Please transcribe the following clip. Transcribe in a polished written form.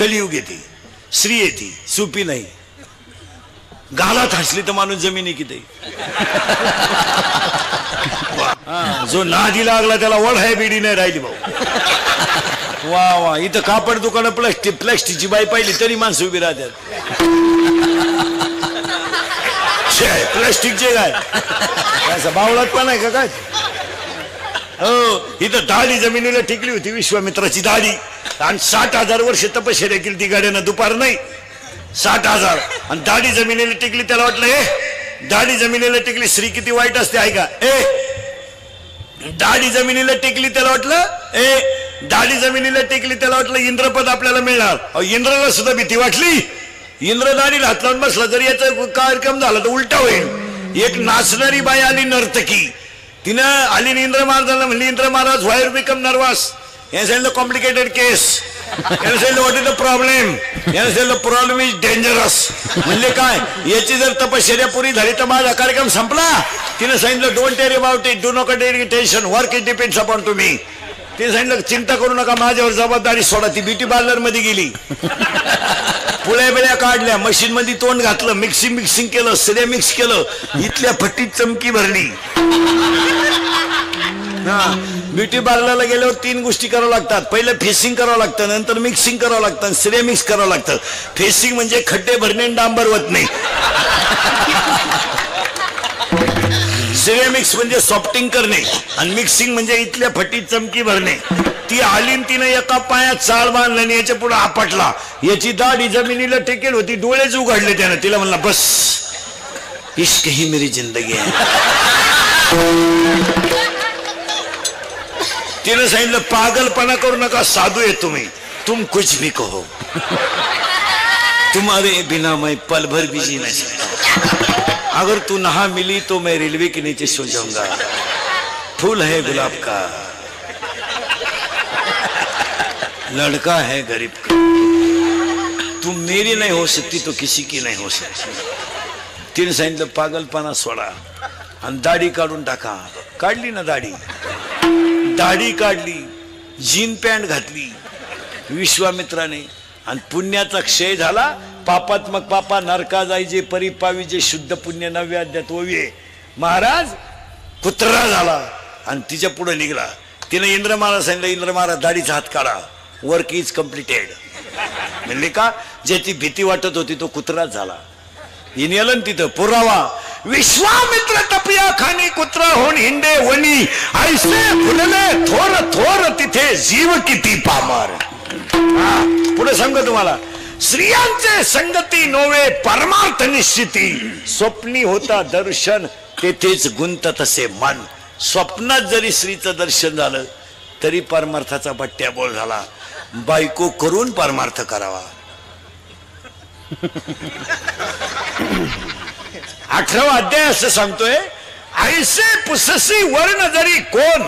कलियुग येते, स्त्री येते, सोपी नाही. गालात हसली तर माणूस जमिनी किती. जो नादी लागला त्याला वड आहे बिडी नाही राहिली भाऊ. वा वा, इथं कापड दुकान प्लॅस्टिकची बाई पाहिली तरी माणसं उभी राहतात. प्लॅस्टिकचे काय असं बावळात पण आहे का काय. हो, इथं दाढी जमिनीला टिकली होती विश्वामित्राची दाढी. आणि 60,000 वर्ष तपश्चर्या केली ती गाड्यानं, दुपार नाही 60,000. आणि दाढी जमिनीला टिकली. त्याला वाटलं ए दाढी जमिनीला टिकली, स्त्री किती वाईट असते आहे का. दाढी जमिनीला टिकली, त्याला वाटलं दाढी जमिनीला टिकली, त्याला वाटलं इंद्रपद आपल्याला मिळणार. इंद्राला सुद्धा भीती वाटली. इंद्र दाढीला हात लावून बसला, जर याचा कार्यक्रम झाला तर उलटा होईल. एक नाचणारी बाई आली, नर्तकी. तिनं आली इंद्र महाराजांना म्हणली, इंद्र महाराज व्हाय यू बिकम नर्वस. याने सांगितलं कॉम्प्लिकेटेड केस. याने सांगितलं व्हॉट इज द प्रॉब्लेम. याने सांगितलं प्रॉब्लेम इज डेंजरस. म्हणले काय, याची जर तपश्चर्या पुरी झाली तर माझा कार्यक्रम संपला. तिने सांगितलं don't worry about it, do not take tension, work it depends upon तुम्ही. तिने सांगितलं चिंता करू नका, माझ्यावर जबाबदारी सोडा. ती ब्युटी पार्लर मध्ये गेली, पुळ्या बिळ्या काढल्या, मशीन मध्ये तोंड घातलं, मिक्सिंग केलं, सगळे मिक्स केलं, इथल्या फट्टीत चमकी भरली. ब्युटी पार्लरला गेल्यावर 3 गोष्टी करावं लागतात. पहिलं फेसिंग करावं लागतं, नंतर मिक्सिंग करावं लागतं, सगळे मिक्स करावं लागतं. फेसिंग म्हणजे खड्डे भरणे आणि डांबर वतणे. सगळे मिक्स म्हणजे सॉफ्टिंग करणे, आणि मिक्सिंग म्हणजे इथल्या फटीत चमकी भरणे. ती आलीन, तिनं एका पायात चाळ बांधला आणि याच्या पुढे आपटला. याची दाढी जमिनीला टेकेल होती, डोळेच उघडले त्यानं. तिला म्हणला बस, इश्क ही मेरी जिंदगी आहे. तिने सांगितलं पागलपणा करू नका, साधू आहे तुम्ही, तुम कुछ भी कहो, तुम्हारे बिना मैं पल भर भी जी नहीं सकता. अगर तू नहा मिली तो मैं रेलवे के नीचे सो जाऊंगा. फूल है गुलाब का, लड़का है गरीब का, तुम मेरी नहीं हो सकती तो किसी की नहीं हो सकती. तिने सांगितलं पागलपणा सोडा आणि दाढी काढून टाका. काढली ना दाढी, दाढी काढली, जीन पॅन्ट घातली विश्वामित्राने, आणि पुण्याचा क्षय झाला. पापात्मक पापा नरका जायचे, परी पावीचे, शुद्ध पुण्य 9व्या अध्यायात ओविये. महाराज कुत्रा झाला आणि तिच्या पुढे निघला. तिने इंद्र महाराज सांगितलं, इंद्र महाराज दाढीचा हात काढा, वर्क इज कम्प्लिटेड. म्हणले का, ज्याची भीती वाटत होती तो कुत्राच झाला. हिनेलन तिथं पुरावा, विश्वामित्र तपिया खानी कुत्रा होऊन हिंडे वनी, ऐसे फुलले थोर थोर तिथे जीव किती पामर. पुढे सांगतो तुम्हाला, स्त्रियांचे संगती नोवे परमार्थ निश्चिती, स्वप्नी होता दर्शन तेथेच गुंत तसे मन. स्वप्नात जरी स्त्रीचं दर्शन झालं तरी परमार्थाचा बट्ट्याबोळ झाला. बायको करून परमार्थ करावा. 18वा अध्याय असं सांगतोय, ऐसे पुससी वर्ण जरी कोण